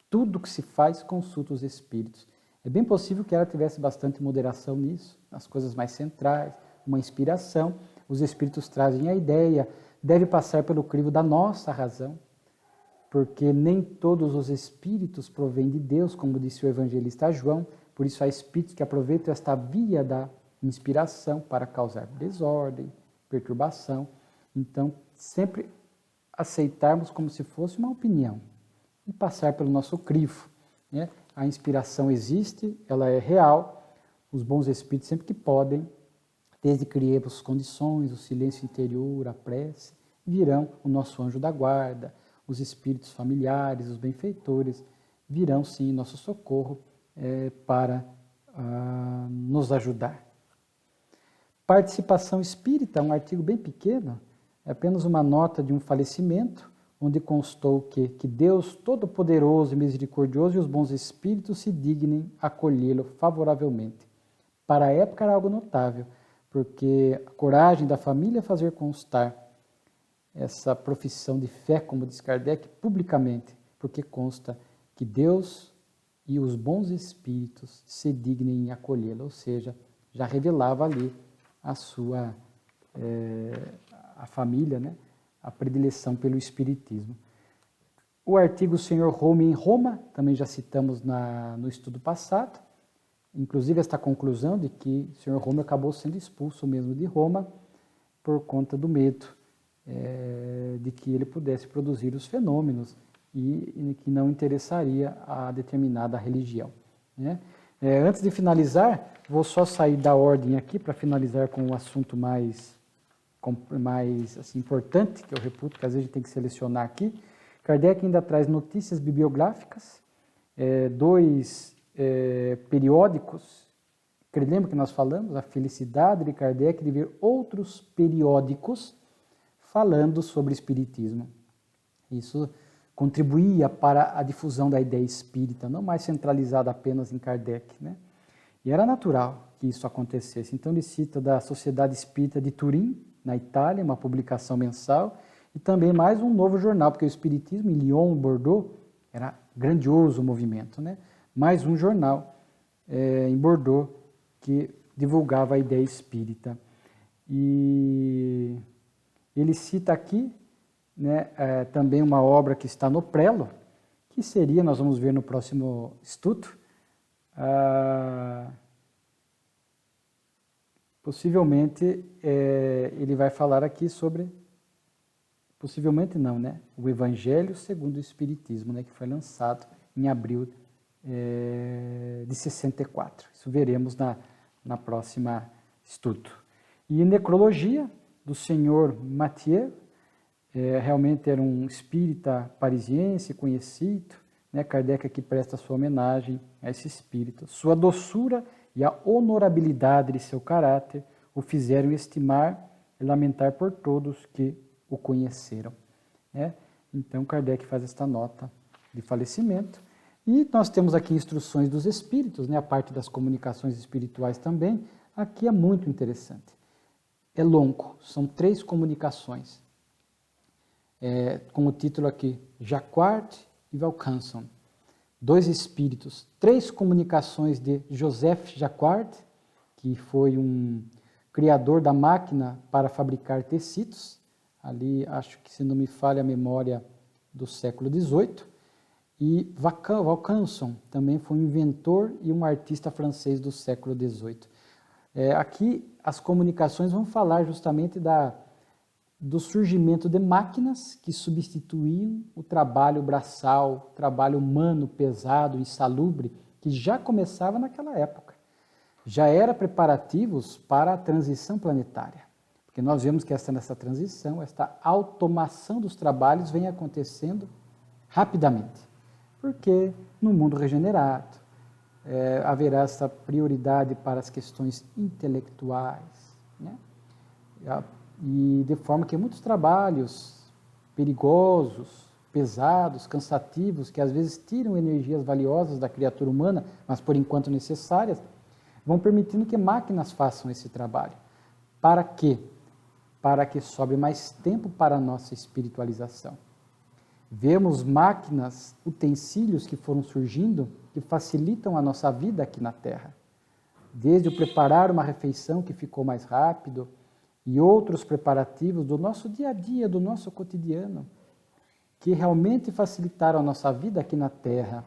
Tudo que se faz consulta os espíritos. É bem possível que ela tivesse bastante moderação nisso, nas coisas mais centrais, uma inspiração. Os espíritos trazem a ideia, deve passar pelo crivo da nossa razão, porque nem todos os espíritos provêm de Deus, como disse o evangelista João, por isso há espíritos que aproveitam esta via da inspiração para causar desordem, perturbação. Então, sempre aceitarmos como se fosse uma opinião e passar pelo nosso crivo. Né? A inspiração existe, ela é real, os bons espíritos sempre que podem, desde que criemos condições, o silêncio interior, a prece, virão o nosso anjo da guarda, os espíritos familiares, os benfeitores, virão sim em nosso socorro para nos ajudar. Participação espírita, um artigo bem pequeno, é apenas uma nota de um falecimento, onde constou que Deus Todo-Poderoso e Misericordioso e os bons espíritos se dignem acolhê-lo favoravelmente. Para a época era algo notável, porque a coragem da família fazer constar essa profissão de fé, como diz Kardec, publicamente, porque consta que Deus e os bons espíritos se dignem em acolhê-lo, ou seja, já revelava ali a sua, a família, né? A predileção pelo espiritismo. O artigo Senhor Home em Roma, também já citamos no estudo passado, inclusive esta conclusão de que o Senhor Home acabou sendo expulso mesmo de Roma por conta do medo de que ele pudesse produzir os fenômenos e que não interessaria a determinada religião. Né? Antes de finalizar, vou só sair da ordem aqui para finalizar com um assunto mais assim, importante, que eu reputo que às vezes a gente tem que selecionar aqui. Kardec ainda traz notícias bibliográficas, dois periódicos, que lembra que nós falamos, a felicidade de Kardec de ver outros periódicos falando sobre espiritismo. Isso contribuía para a difusão da ideia espírita, não mais centralizada apenas em Kardec, né? E era natural que isso acontecesse. Então ele cita da Sociedade Espírita de Turim, na Itália, uma publicação mensal, e também mais um novo jornal, porque o espiritismo em Lyon, Bordeaux, era grandioso o movimento, né? Mais um jornal em Bordeaux que divulgava a ideia espírita. E ele cita aqui, né, também uma obra que está no prelo, que seria, nós vamos ver no próximo estudo, possivelmente ele vai falar aqui sobre, possivelmente não, né, o Evangelho segundo o Espiritismo, né, que foi lançado em abril de 64. Isso veremos na próxima estudo. E necrologia do senhor Mathieu, realmente era um espírita parisiense conhecido, né? Kardec aqui presta sua homenagem a esse espírito. Sua doçura e a honorabilidade de seu caráter o fizeram estimar e lamentar por todos que o conheceram. Né? Então Kardec faz esta nota de falecimento. E nós temos aqui instruções dos espíritos, né? A parte das comunicações espirituais também. Aqui é muito interessante. É longo, são 3 comunicações. com o título aqui, Jacquard e Vaucanson. 2 espíritos, 3 comunicações de Joseph Jacquard, que foi um criador da máquina para fabricar tecidos, ali acho que, se não me falha a memória, do século XVIII, e Vaucanson também foi um inventor e um artista francês do século XVIII. Aqui as comunicações vão falar justamente do surgimento de máquinas que substituíam o trabalho braçal, o trabalho humano pesado, insalubre, que já começava naquela época. Já era preparativos para a transição planetária. Porque nós vemos que nessa transição, esta automação dos trabalhos vem acontecendo rapidamente. Porque no mundo regenerado, haverá essa prioridade para as questões intelectuais, né? E de forma que muitos trabalhos perigosos, pesados, cansativos, que às vezes tiram energias valiosas da criatura humana, mas por enquanto necessárias, vão permitindo que máquinas façam esse trabalho. Para quê? Para que sobre mais tempo para a nossa espiritualização. Vemos máquinas, utensílios que foram surgindo, que facilitam a nossa vida aqui na Terra. Desde o preparar uma refeição que ficou mais rápido, e outros preparativos do nosso dia a dia, do nosso cotidiano, que realmente facilitaram a nossa vida aqui na Terra.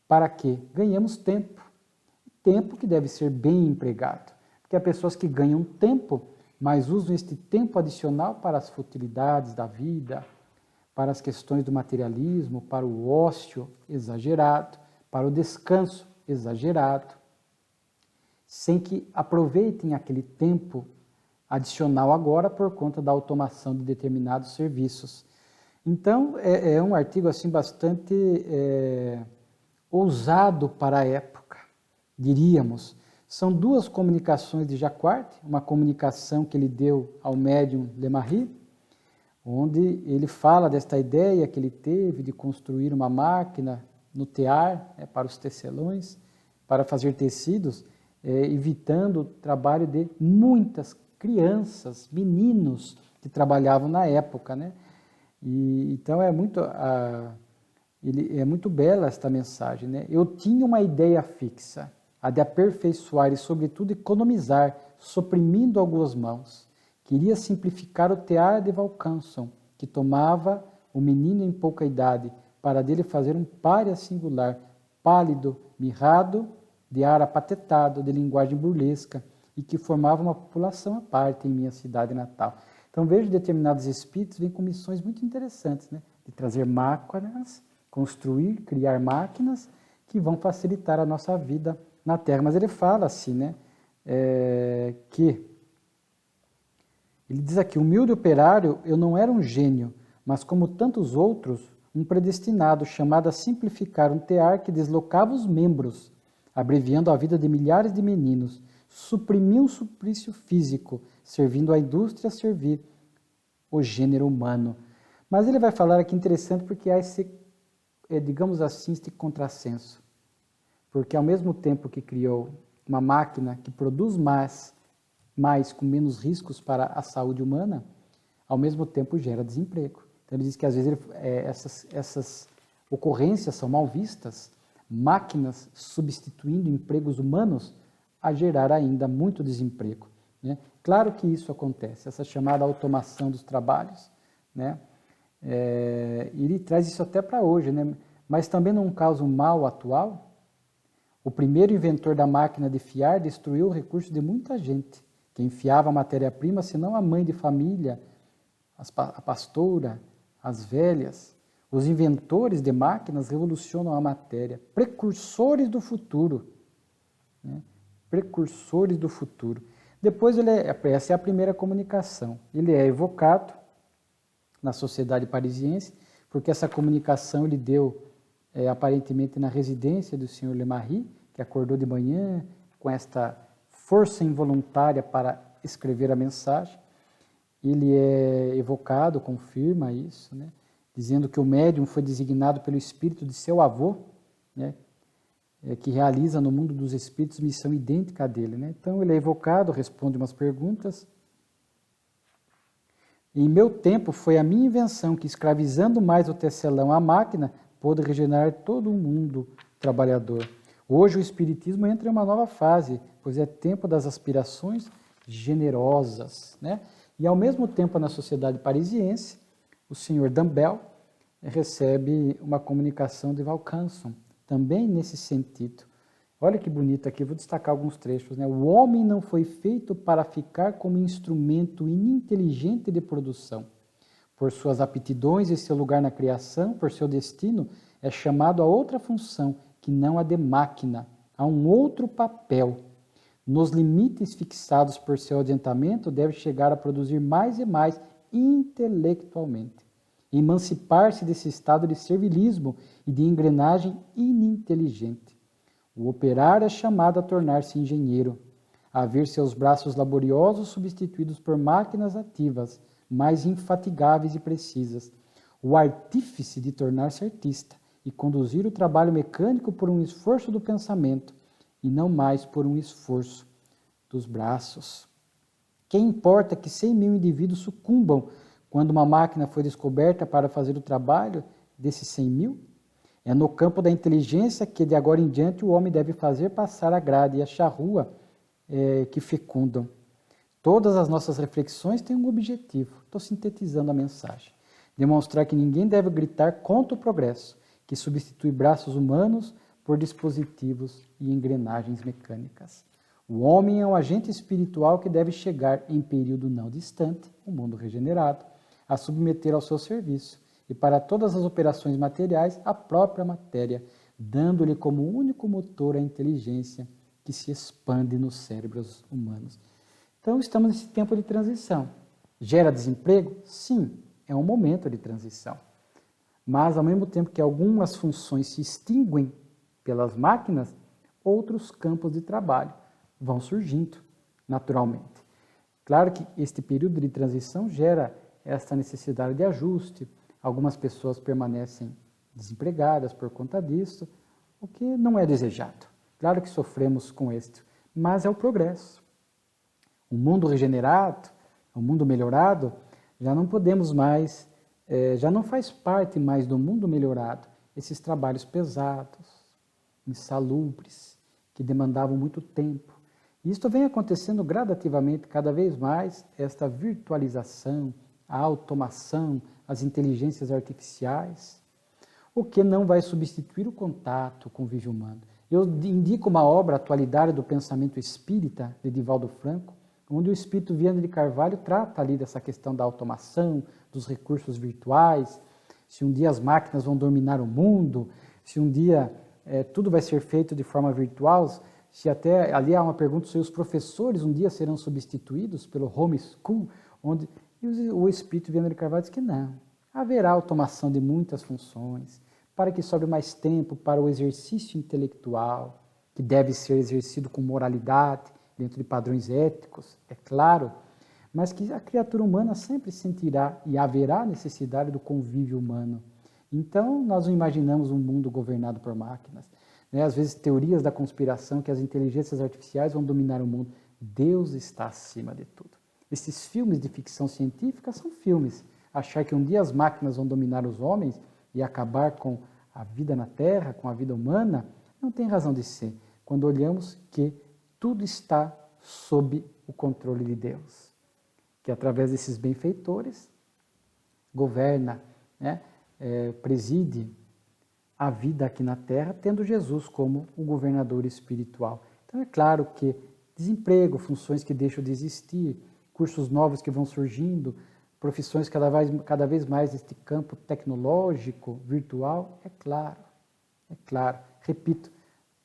Para quê? Ganhamos tempo. Tempo que deve ser bem empregado. Porque há pessoas que ganham tempo, mas usam este tempo adicional para as futilidades da vida, para as questões do materialismo, para o ócio exagerado, para o descanso exagerado, sem que aproveitem aquele tempo adicional agora por conta da automação de determinados serviços. Então, é um artigo assim bastante ousado para a época, diríamos. São 2 comunicações de Jacquard, uma comunicação que ele deu ao médium Lemarie, onde ele fala desta ideia que ele teve de construir uma máquina no tear, para os tecelões, para fazer tecidos, evitando o trabalho de muitas crianças, meninos que trabalhavam na época, né? Então é muito bela esta mensagem, né? Eu tinha uma ideia fixa, a de aperfeiçoar e, sobretudo, economizar, suprimindo algumas mãos. Queria simplificar o tear de Vaucanson, que tomava o menino em pouca idade, para dele fazer um pária singular, pálido, mirrado, de ar apatetado, de linguagem burlesca, e que formava uma população à parte em minha cidade natal. Então vejo determinados espíritos vêm com missões muito interessantes, né? De trazer máquinas, construir, criar máquinas que vão facilitar a nossa vida na Terra. Mas ele fala assim, né? Que ele diz aqui, humilde operário, eu não era um gênio, mas como tantos outros, um predestinado chamado a simplificar um tear que deslocava os membros, abreviando a vida de milhares de meninos, suprimir um suplício físico, servindo à indústria a servir o gênero humano. Mas ele vai falar aqui interessante porque há esse, digamos assim, este contrassenso. Porque ao mesmo tempo que criou uma máquina que produz mais com menos riscos para a saúde humana, ao mesmo tempo gera desemprego. Então ele diz que às vezes essas ocorrências são mal vistas, máquinas substituindo empregos humanos, a gerar ainda muito desemprego, né? Claro que isso acontece, essa chamada automação dos trabalhos, né? Ele traz isso até para hoje, né? Mas também não causa um mal atual. O primeiro inventor da máquina de fiar destruiu o recurso de muita gente. Quem fiava a matéria-prima, senão a mãe de família, a pastora, as velhas. Os inventores de máquinas revolucionam a matéria, precursores do futuro, né? Precursores do futuro. Depois, essa é a primeira comunicação. Ele é evocado na sociedade parisiense, porque essa comunicação ele deu aparentemente na residência do senhor Lemarie, que acordou de manhã com esta força involuntária para escrever a mensagem. Ele é evocado, confirma isso, né? Dizendo que o médium foi designado pelo espírito de seu avô, né? Que realiza no mundo dos espíritos missão idêntica à dele, né? Então ele é evocado, responde umas perguntas, Em meu tempo, foi a minha invenção que, escravizando mais o tecelão à máquina, pôde regenerar todo o mundo trabalhador. Hoje o Espiritismo entra em uma nova fase, pois é tempo das aspirações generosas, né? E ao mesmo tempo, na sociedade parisiense, o senhor Dumbell recebe uma comunicação de Valcanson, também nesse sentido. Olha que bonito aqui, vou destacar alguns trechos, né? O homem não foi feito para ficar como instrumento ininteligente de produção. Por suas aptidões e seu lugar na criação, por seu destino, é chamado a outra função, que não a de máquina, a um outro papel. Nos limites fixados por seu adiantamento, deve chegar a produzir mais e mais intelectualmente. Emancipar-se desse estado de servilismo e de engrenagem ininteligente. O operário é chamado a tornar-se engenheiro, a ver seus braços laboriosos substituídos por máquinas ativas, mais infatigáveis e precisas. O artífice de tornar-se artista e conduzir o trabalho mecânico por um esforço do pensamento e não mais por um esforço dos braços. Quem importa que 100.000 indivíduos sucumbam quando uma máquina foi descoberta para fazer o trabalho desses 100.000? É no campo da inteligência que, de agora em diante, o homem deve fazer passar a grade e a charrua que fecundam. Todas as nossas reflexões têm um objetivo. Estou sintetizando a mensagem. Demonstrar que ninguém deve gritar contra o progresso, que substitui braços humanos por dispositivos e engrenagens mecânicas. O homem é um agente espiritual que deve chegar, em período não distante, o mundo regenerado, a submeter ao seu serviço, e para todas as operações materiais, a própria matéria, dando-lhe como único motor a inteligência que se expande nos cérebros humanos. Então, estamos nesse tempo de transição. Gera desemprego? Sim, é um momento de transição. Mas, ao mesmo tempo que algumas funções se extinguem pelas máquinas, outros campos de trabalho vão surgindo naturalmente. Claro que este período de transição gera esta necessidade de ajuste. Algumas pessoas permanecem desempregadas por conta disso, o que não é desejado. Claro que sofremos com isto, mas é o progresso. O mundo regenerado, o mundo melhorado, já não podemos mais, já não faz parte mais do mundo melhorado esses trabalhos pesados, insalubres, que demandavam muito tempo. E isto vem acontecendo gradativamente, cada vez mais, esta virtualização, a automação, as inteligências artificiais, o que não vai substituir o contato, o convívio humano. Eu indico uma obra, Atualidade do Pensamento Espírita, de Divaldo Franco, onde o espírito Viana de Carvalho trata ali dessa questão da automação, dos recursos virtuais, se um dia as máquinas vão dominar o mundo, se um dia tudo vai ser feito de forma virtual, se até ali há uma pergunta se os professores um dia serão substituídos pelo homeschool, onde o espírito Viana de Carvalho diz que não. Haverá automação de muitas funções, para que sobre mais tempo para o exercício intelectual, que deve ser exercido com moralidade, dentro de padrões éticos, é claro, mas que a criatura humana sempre sentirá e haverá necessidade do convívio humano. Então, nós não imaginamos um mundo governado por máquinas. Né? Às vezes, teorias da conspiração que as inteligências artificiais vão dominar o mundo. Deus está acima de tudo. Esses filmes de ficção científica são filmes. Achar que um dia as máquinas vão dominar os homens e acabar com a vida na Terra, com a vida humana, não tem razão de ser. Quando olhamos que tudo está sob o controle de Deus, que através desses benfeitores governa, né, preside a vida aqui na Terra, tendo Jesus como o governador espiritual. Então é claro que desemprego, funções que deixam de existir, cursos novos que vão surgindo, profissões cada vez mais neste campo tecnológico, virtual, é claro, repito,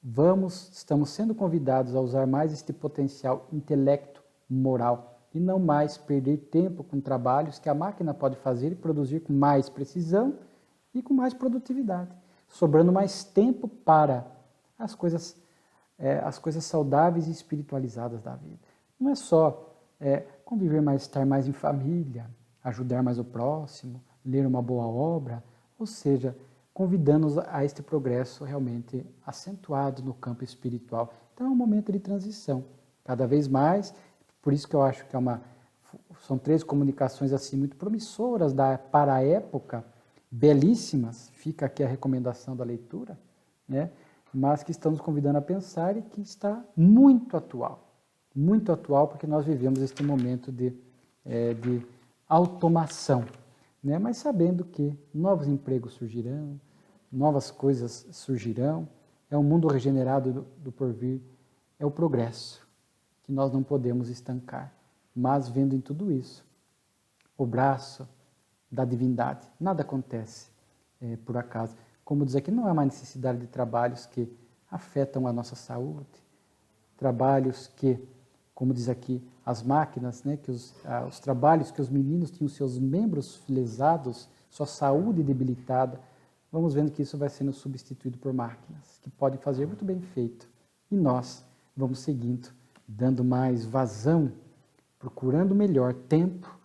estamos sendo convidados a usar mais este potencial intelecto moral e não mais perder tempo com trabalhos que a máquina pode fazer e produzir com mais precisão e com mais produtividade, sobrando mais tempo para as coisas saudáveis e espiritualizadas da vida. Não é só conviver mais, estar mais em família, ajudar mais o próximo, ler uma boa obra, ou seja, convidando-nos a este progresso realmente acentuado no campo espiritual. Então é um momento de transição, cada vez mais, por isso que eu acho que são 3 comunicações assim muito promissoras para a época, belíssimas, fica aqui a recomendação da leitura, né? Mas que estão nos convidando a pensar e que está muito atual, porque nós vivemos este momento de automação, né? Mas sabendo que novos empregos surgirão, novas coisas surgirão, é um mundo regenerado do porvir, é o progresso, que nós não podemos estancar, mas vendo em tudo isso o braço da divindade. Nada acontece por acaso. Como diz aqui, não há mais necessidade de trabalhos que afetam a nossa saúde, trabalhos que, como diz aqui, as máquinas, né, que os trabalhos que os meninos tinham seus membros lesados, sua saúde debilitada, vamos vendo que isso vai sendo substituído por máquinas, que podem fazer muito bem feito. E nós vamos seguindo, dando mais vazão, procurando melhor tempo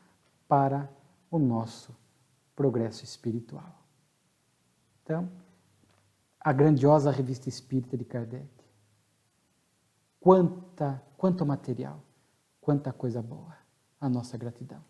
para o nosso progresso espiritual. Então, a grandiosa Revista Espírita de Kardec. Quanto material, quanta coisa boa. A nossa gratidão.